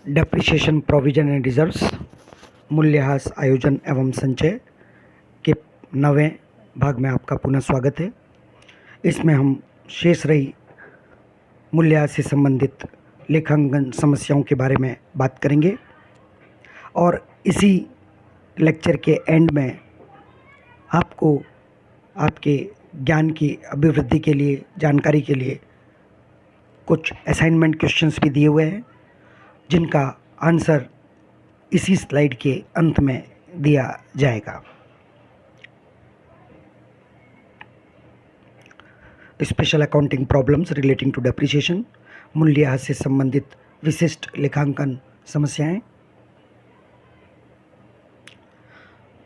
Depreciation provision and reserves मूल्यह्रास आयोजन एवं संचय के 9वें भाग में आपका पुनः स्वागत है। इसमें हम शेष रही मूल्यह्रास से संबंधित लेखांकन समस्याओं के बारे में बात करेंगे और इसी लेक्चर के एंड में आपको आपके ज्ञान की अभिवृद्धि के लिए, जानकारी के लिए कुछ असाइनमेंट क्वेश्चंस भी दिए हुए हैं जिनका आंसर इसी स्लाइड के अंत में दिया जाएगा। Special accounting problems relating to depreciation, मूल्यह्रास से संबंधित विशिष्ट लेखांकन समस्याएं।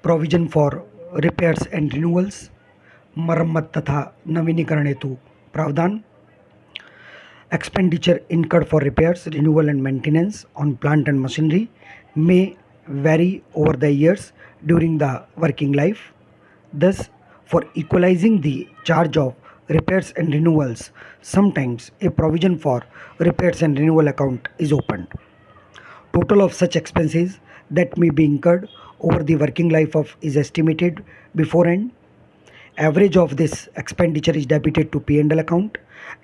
Provision for repairs and renewals, मरम्मत तथा नवीनीकरण हेतु प्रावधान। Expenditure incurred for repairs, renewal and maintenance on plant and machinery may vary over the years during the working life. Thus, for equalizing the charge of repairs and renewals, sometimes a provision for repairs and renewal account is opened. Total of such expenses that may be incurred over the working life of is estimated beforehand. Average of this expenditure is debited to P&L account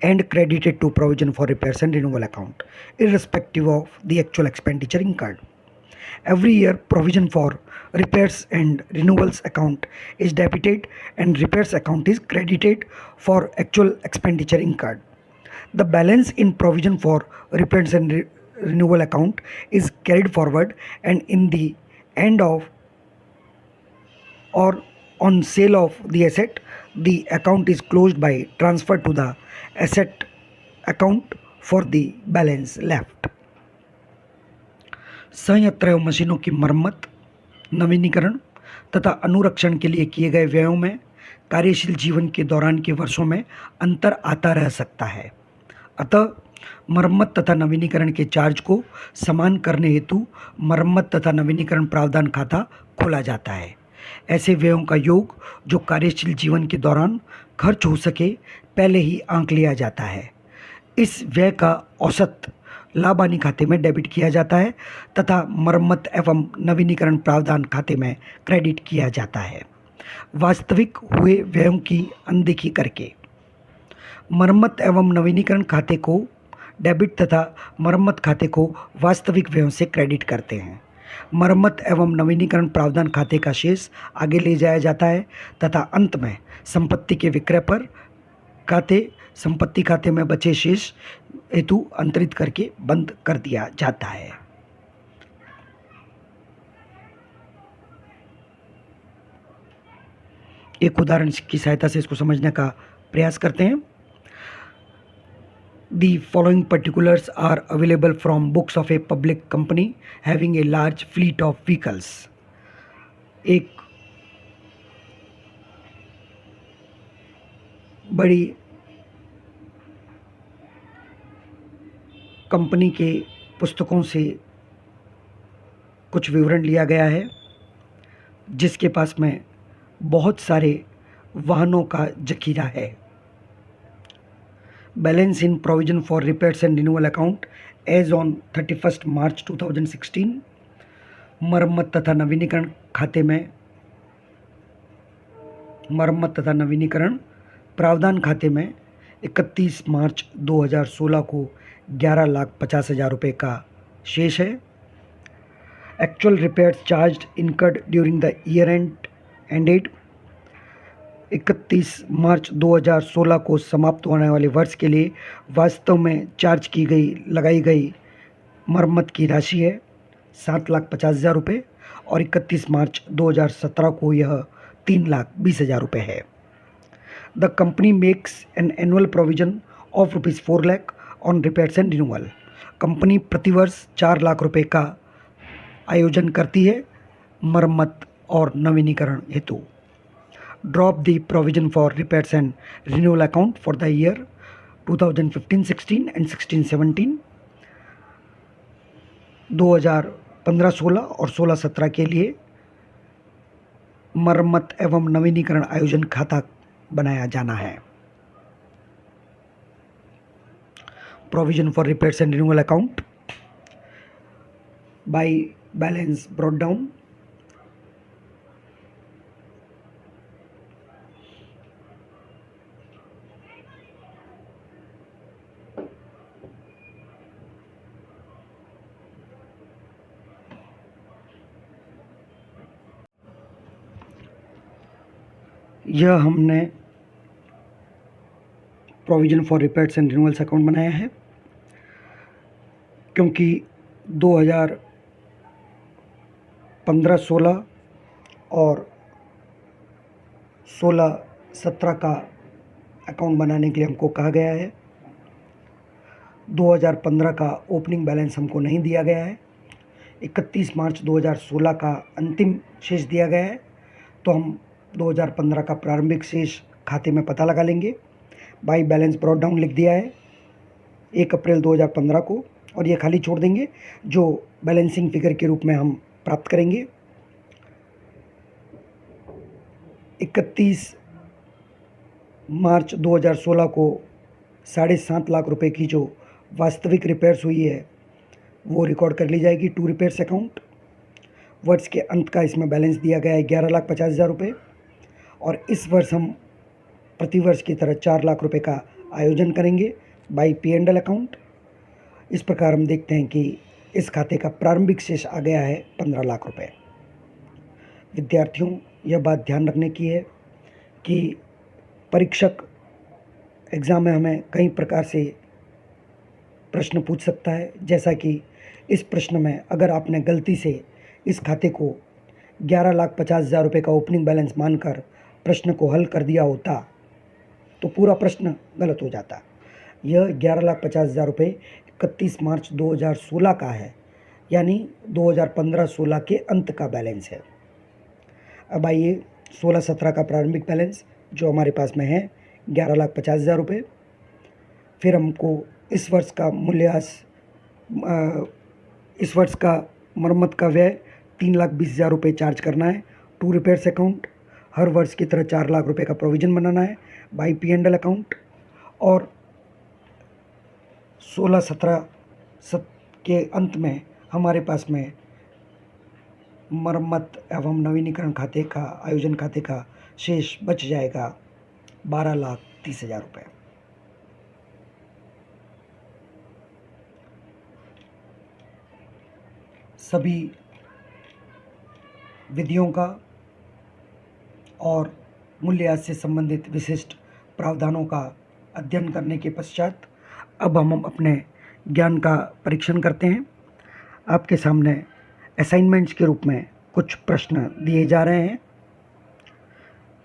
and credited to provision for repairs and renewal account, irrespective of the actual expenditure incurred. Every year, provision for repairs and renewals account is debited and repairs account is credited for actual expenditure incurred. The balance in provision for repairs and renewal account is carried forward, and in the end of or on sale of the asset, the account is closed by transfer to the asset account for the balance left. संयंत्र एवं मशीनों की मरम्मत, नवीनीकरण तथा अनुरक्षण के लिए किए गए व्ययों में कार्यशील जीवन के दौरान के वर्षों में अंतर आता रह सकता है। अतः मरम्मत तथा नवीनीकरण के चार्ज को समान करने हेतु मरम्मत तथा नवीनीकरण प्रावधान खाता खोला जाता है। ऐसे व्ययों का योग जो कार्यशील जीवन के दौरान खर्च हो सके पहले ही आंक लिया जाता है। इस व्यय का औसत लाभ हानि खाते में डेबिट किया जाता है तथा मरम्मत एवं नवीनीकरण प्रावधान खाते में क्रेडिट किया जाता है, वास्तविक हुए व्ययों की अनदेखी करके। मरम्मत एवं नवीनीकरण खाते को डेबिट तथा मरम्मत खाते को वास्तविक व्ययों से क्रेडिट करते हैं। मरम्मत एवं नवीनीकरण प्रावधान खाते का शेष आगे ले जाया जाता है तथा अंत में संपत्ति के विक्रय पर संपत्ति खाते में बचे शेष हेतु अंतरित करके बंद कर दिया जाता है। एक उदाहरण की सहायता से इसको समझने का प्रयास करते हैं। The following particulars are available from books of a public company having a large fleet of vehicles. एक बड़ी कंपनी के पुस्तकों से कुछ विवरण लिया गया है जिसके पास में बहुत सारे वाहनों का जखीरा है। Balance in provision for repairs and renewal account as on 31st March 2016। मरम्मत तथा नवीनीकरण खाते में मरम्मत तथा नवीनीकरण प्रावधान खाते में 31 मार्च 2016 को 11,50,000 रुपये का शेष है। Actual repairs charge incurred during the year ended 31 मार्च 2016 को समाप्त होने वाले वर्ष के लिए वास्तव में चार्ज की गई लगाई गई मरम्मत की राशि है 7,50,000 रुपये और 31 मार्च 2017 को यह 3,20,000 रुपये है। The company makes an annual provision of ₹4 lakh on repairs and renewal. Company प्रतिवर्ष 4 लाख रुपये का आयोजन करती है मरम्मत और नवीनीकरण हेतु। Drop the provision for repairs and renewal account for the year 2015-16 and 16-17। 2015-16 और 16-17 के लिए मरम्मत एवं नवीनीकरण आयोजन खाता बनाया जाना है। provision for repairs and renewal account. By balance brought down. यह हमने provision for repairs and renewals account बनाया है, क्योंकि 2015-16 और 16-17 का अकाउंट बनाने के लिए हमको कहा गया है। 2015 का ओपनिंग बैलेंस हमको नहीं दिया गया है। 31 मार्च 2016 का अंतिम शेष दिया गया है, तो हम 2015 का प्रारंभिक शेष खाते में पता लगा लेंगे। बाई बैलेंस ब्रॉट डाउन लिख दिया है 1 अप्रैल 2015 को, और ये खाली छोड़ देंगे जो बैलेंसिंग फिगर के रूप में हम प्राप्त करेंगे। 31 मार्च 2016 को 7.5 लाख रुपए की जो वास्तविक रिपेयर्स हुई है वो रिकॉर्ड कर ली जाएगी टू रिपेयर्स अकाउंट। वर्ष के अंत का इसमें बैलेंस दिया गया है 11,50,000 रुपये, और इस वर्ष हम प्रतिवर्ष की तरह 4 लाख रुपए का आयोजन करेंगे बाई P&L अकाउंट। इस प्रकार हम देखते हैं कि इस खाते का प्रारंभिक शेष आ गया है 15 लाख रुपए। विद्यार्थियों, यह बात ध्यान रखने की है कि परीक्षक एग्ज़ाम में हमें कई प्रकार से प्रश्न पूछ सकता है, जैसा कि इस प्रश्न में अगर आपने गलती से इस खाते को 11,50,000 रुपये का ओपनिंग बैलेंस मानकर प्रश्न को हल कर दिया होता तो पूरा प्रश्न गलत हो जाता। यह 11,50,000 रुपये 31 मार्च 2016 का है, यानी 2015-16 के अंत का बैलेंस है। अब आइए 16-17 का प्रारंभिक बैलेंस जो हमारे पास में है 11,50,000 रुपये। फिर हमको इस वर्ष का इस वर्ष का मरम्मत का व्यय 3,20,000 रुपये चार्ज करना है टू रिपेयर्स अकाउंट। हर वर्ष की तरह 4 लाख रुपये का प्रोविज़न बनाना है बाई P&L अकाउंट। और 16-17 के अंत में हमारे पास में मरम्मत एवं नवीनीकरण खाते का आयोजन खाते का शेष बच जाएगा 12,30,000 रुपये। सभी विधियों का और मूल्यह्रास से संबंधित विशिष्ट प्रावधानों का अध्ययन करने के पश्चात अब हम अपने ज्ञान का परीक्षण करते हैं। आपके सामने असाइनमेंट्स के रूप में कुछ प्रश्न दिए जा रहे हैं।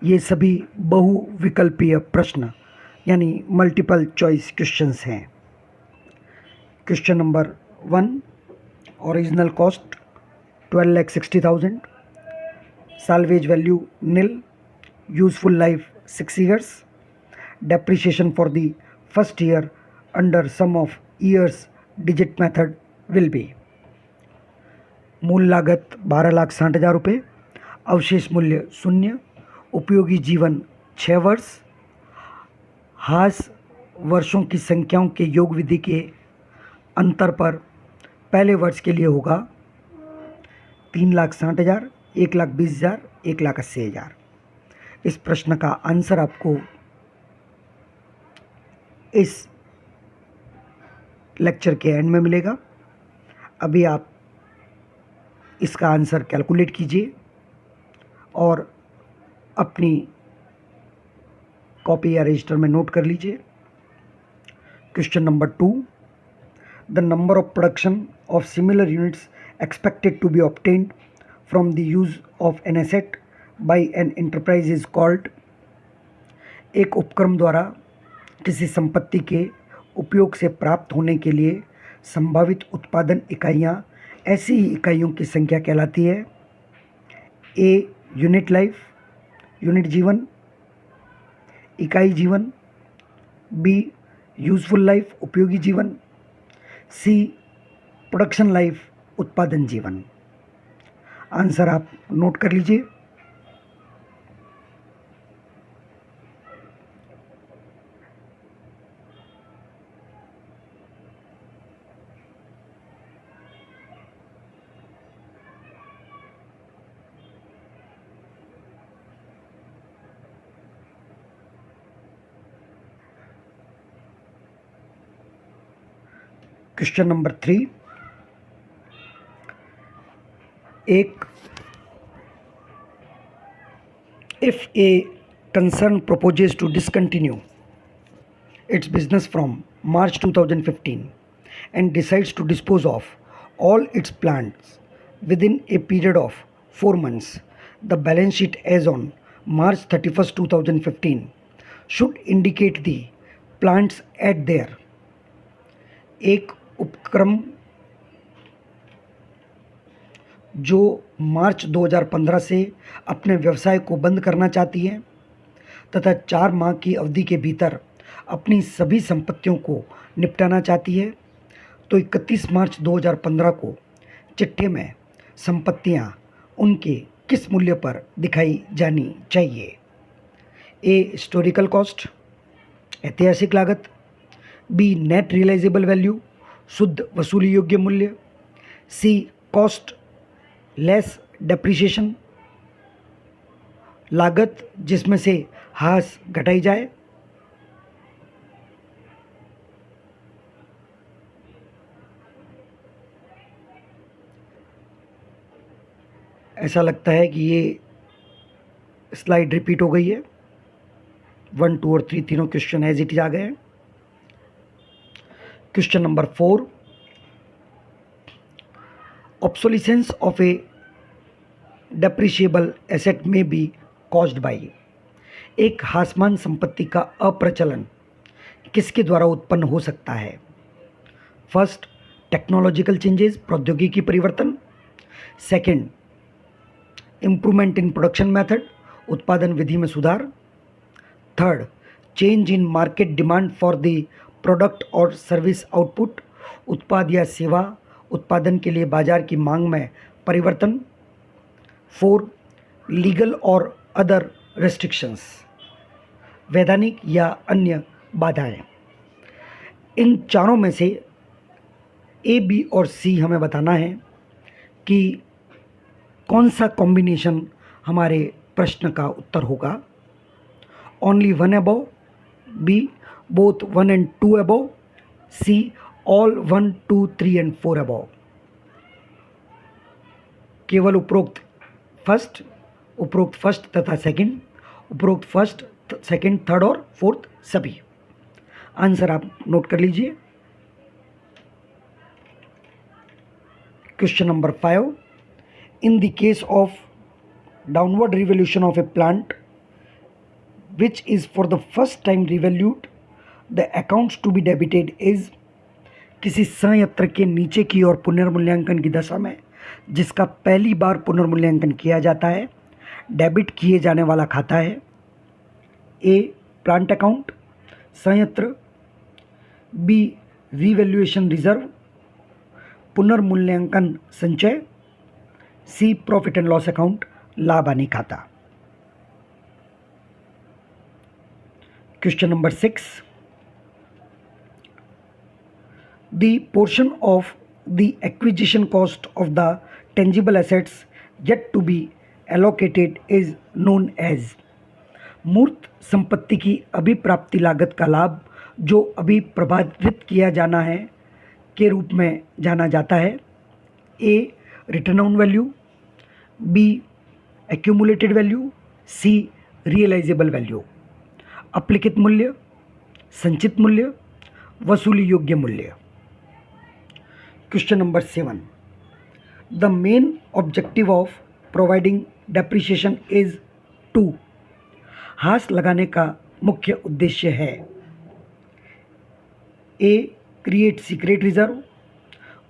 ये सभी बहुविकल्पीय प्रश्न यानी मल्टीपल चॉइस क्वेश्चंस हैं। Question number 1, original cost 12,60,000, salvage value nil, useful life 6 years, depreciation for the first year under sum of years digit method will be। मूल लागत 12,60,000 रुपये, अवशेष मूल्य 0, उपयोगी जीवन 6 वर्ष, हास वर्षों की संख्याओं के योग विधि के अंतर पर पहले वर्ष के लिए होगा 3,60,000, 1,20,000, 1,80,000। इस प्रश्न का आंसर आपको इस लेक्चर के एंड में मिलेगा। अभी आप इसका आंसर कैलकुलेट कीजिए और अपनी कॉपी या रजिस्टर में नोट कर लीजिए। Question number 2, the number of production of similar units expected to be obtained from the use of an asset by an enterprise is called। एक उपक्रम द्वारा किसी संपत्ति के उपयोग से प्राप्त होने के लिए संभावित उत्पादन इकाइयाँ ऐसी ही इकाइयों की संख्या कहलाती है। ए यूनिट लाइफ, यूनिट जीवन, इकाई जीवन, बी यूजफुल लाइफ, उपयोगी जीवन, सी प्रोडक्शन लाइफ, उत्पादन जीवन। आंसर आप नोट कर लीजिए। क्वेश्चन नंबर 3, एक if a concern proposes to discontinue its business from March 2015 and decides to dispose of all its plants within a period of 4 months, the balance sheet as on March 31st, 2015 should indicate the plants at their एक उपक्रम जो मार्च 2015 से अपने व्यवसाय को बंद करना चाहती है तथा 4 माह की अवधि के भीतर अपनी सभी संपत्तियों को निपटाना चाहती है, तो 31 मार्च 2015 को चिट्ठे में संपत्तियां उनके किस मूल्य पर दिखाई जानी चाहिए? ए. हिस्टोरिकल कॉस्ट, ऐतिहासिक लागत। बी. नेट रियलाइजेबल वैल्यू, शुद्ध वसूली योग्य मूल्य। सी. कॉस्ट लेस डेप्रिसिएशन, लागत जिसमें से हास घटाई जाए। ऐसा लगता है कि ये स्लाइड रिपीट हो गई है। 1, 2 और 3 तीनों क्वेश्चन एज इट इज आ गए हैं। Question number 4, obsolescence of A depreciable asset में बी कॉज्ड बाई। एक हासमान संपत्ति का अप्रचलन किसके द्वारा उत्पन्न हो सकता है? फर्स्ट, टेक्नोलॉजिकल चेंजेस, प्रौद्योगिकी परिवर्तन। Second, improvement in production method, उत्पादन विधि में सुधार। Third, change in market demand for the product और सर्विस आउटपुट, उत्पाद या सेवा उत्पादन के लिए बाजार की मांग में परिवर्तन। 4, लीगल और अदर रेस्ट्रिक्शंस, वैधानिक या अन्य बाधाएं। इन चारों में से ए, बी और सी हमें बताना है कि कौन सा कॉम्बिनेशन हमारे प्रश्न का उत्तर होगा। Only 1 above, B both 1 and 2 above, C all 1, 2, 3 and 4 above. केवल उपरोक्त फर्स्ट तथा सेकंड, उपरोक्त फर्स्ट, सेकंड, थर्ड और फोर्थ सभी। आंसर आप नोट कर लीजिए। Question number 5, in the case of downward revaluation of a plant which is for the first time revalued, the accounts to be debited is। किसी संयंत्र के नीचे की ओर पुनर्मूल्यांकन की दशा में जिसका पहली बार पुनर्मूल्यांकन किया जाता है, डेबिट किए जाने वाला खाता है। ए, प्लांट अकाउंट, संयंत्र। बी, रिवैल्यूएशन रिजर्व, पुनर्मूल्यांकन संचय। C, profit and loss account, लाभ हानि खाता। Question number 6, the portion of the acquisition cost of the tangible assets yet to be allocated is known as. मूर्त संपत्ति की अभिप्राप्ति लागत का लाभ जो अभी प्रभावित किया जाना है के रूप में जाना जाता है। A, return on value. B, accumulated value. C, realisable value, अपलिखित मूल्य, संचित मूल्य, वसूली योग्य मूल्य। Question number 7, the main objective of providing depreciation is to. हास लगाने का मुख्य उद्देश्य है। ए, क्रिएट सीक्रेट रिजर्व,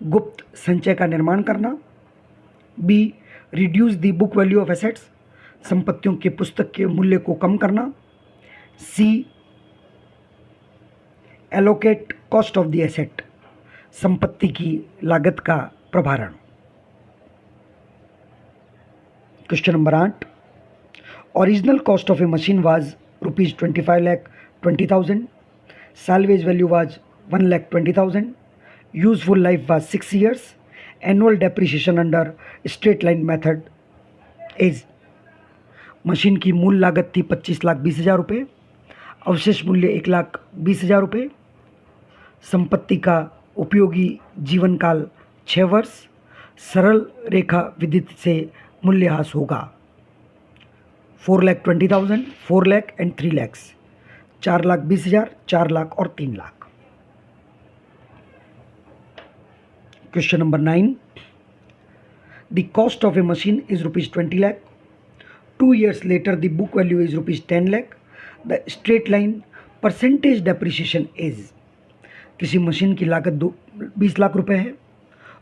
गुप्त संचय का निर्माण करना। B, reduce the book value of assets, संपत्तियों के पुस्तक के मूल्य को कम करना। C, allocate cost of the asset, संपत्ति की लागत का प्रभारण। Question number 8, original cost of a machine was ₹25,20,000, salvage value was 1,20,000, useful life was 6 years, annual depreciation under straight line method is। Machine की मूल लागत थी 25,20,000 रुपये, अवशेष मूल्य 1,20,000 रुपये, संपत्ति का उपयोगी जीवन काल 6 वर्ष, सरल रेखा विधि से मूल्यह्रास होगा 4,20,000, 4 लाख एंड 3 lakhs, 4,20,000, 4 लाख और 3 lakh. Question number 9, the cost of a machine is ₹20 lakh, 2 years later the book value is ₹10 lakh, the straight line percentage depreciation is. किसी मशीन की लागत 20 लाख रुपए है,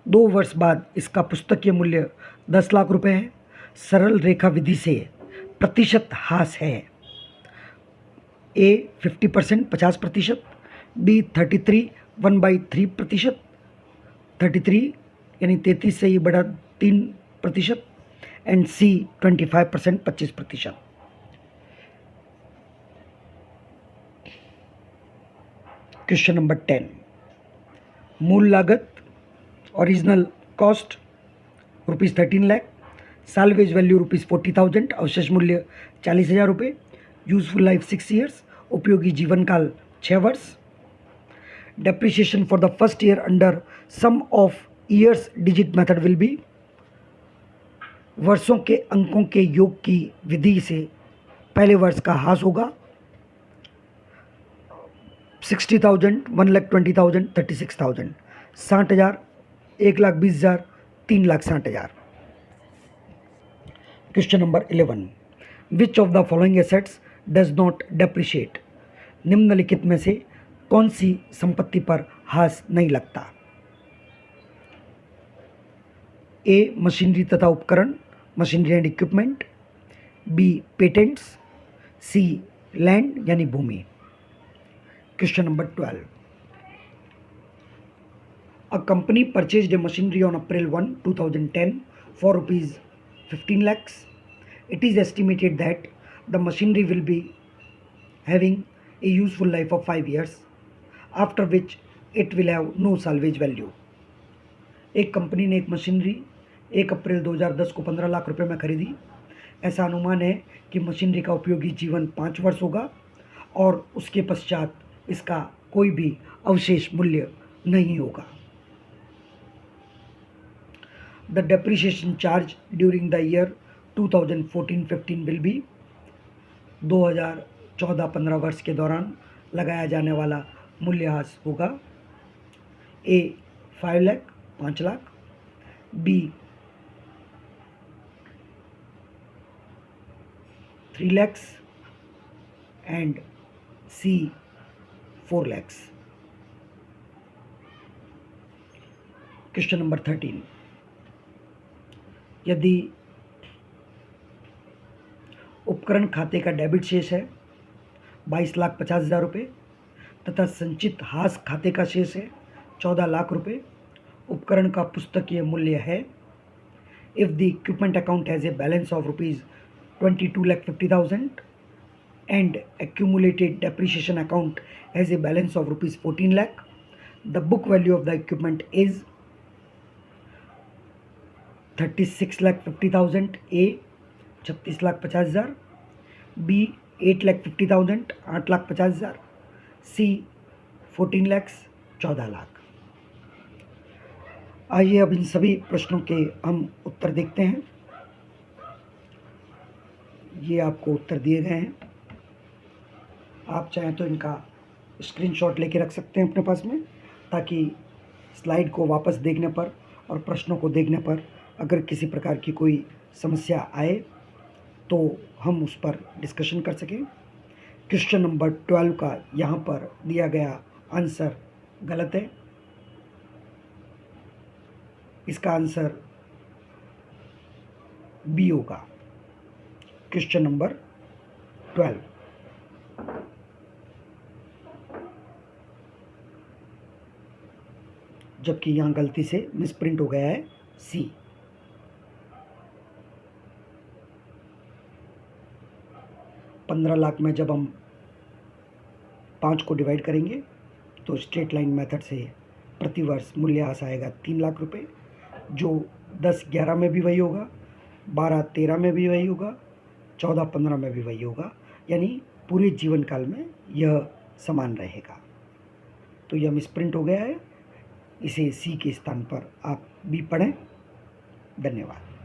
2 वर्ष बाद इसका पुस्तकीय मूल्य 10 लाख रुपए है, सरल रेखा विधि से प्रतिशत ह्रास है ए 50%, 50%, बी 33 1/3%, 33 यानी 33 से ये बढ़ा 3%, एंड सी 25%, 25%। क्वेश्चन नंबर 10, मूल लागत original cost ₹13 lakh, salvage value ₹40,000, अवशेष मूल्य 40,000 रुपये, यूजफुल लाइफ 6 years, उपयोगी जीवन काल 6 वर्ष, depreciation for the first year under sum of years digit method will be, वर्षों के अंकों के योग की विधि से पहले वर्ष का ह्रास होगा 60,000, 1,20,000, 36,000, 60,000, 1,20,000, 3,60,000। Question number 11, which of the following assets does not depreciate, निम्नलिखित में से कौन सी संपत्ति पर ह्रास नहीं लगता? ए मशीनरी तथा उपकरण, machinery and equipment, B patents, C land यानी भूमि। Question number 12, a company purchased a machinery on April 1, 2010 for ₹15 lakhs. It is estimated that the machinery will be having a useful life of 5 years, after which it will have no salvage value. एक company ने एक machinery 1 अप्रैल 2010 को 15 लाख रुपए में खरीदी। ऐसा अनुमान है कि मशीनरी का उपयोगी जीवन 5 वर्ष होगा और उसके पश्चात इसका कोई भी अवशेष मूल्य नहीं होगा। The depreciation charge during the year 2014-15 will be, 2014-15 वर्ष के दौरान लगाया जाने वाला मूल्यह्रास होगा A 5 lakh, 5 lakh, B 3 lakhs and C 4 lakhs। Question number 13, यदि उपकरण खाते का डेबिट शेष है 22,50,000 रुपये तथा संचित ह्रास खाते का शेष है 14 लाख रुपये, उपकरण का पुस्तकीय मूल्य है, if the equipment account has a balance of ₹22,50,000 and accumulated depreciation account has a balance of ₹14 lakh, the book value of the equipment is 36,50,000, A 36,50,000, B 8,50,000, 8,50,000, C 14 lakhs, 14 lakh. आइए अब इन सभी प्रश्नों के हम उत्तर देखते हैं। ये आपको उत्तर दिए गए हैं, आप चाहें तो इनका स्क्रीनशॉट लेके रख सकते हैं अपने पास में, ताकि स्लाइड को वापस देखने पर और प्रश्नों को देखने पर अगर किसी प्रकार की कोई समस्या आए तो हम उस पर डिस्कशन कर सकें। क्वेश्चन नंबर 12 का यहाँ पर दिया गया आंसर गलत है। इसका आंसर बी होगा, क्वेश्चन नंबर 12। जबकि यहाँ गलती से मिसप्रिंट हो गया है सी। ₹15 लाख में जब हम 5 को डिवाइड करेंगे तो स्ट्रेट लाइन मेथड से प्रति वर्ष मूल्यह्रास आएगा 3 लाख रुपए, जो 10-11 में भी वही होगा, 12-13 में भी वही होगा, 14-15 में भी वही होगा, यानी पूरे जीवन काल में यह समान रहेगा। तो यह मिसप्रिंट हो गया है, इसे सी के स्थान पर आप भी पढ़ें। धन्यवाद।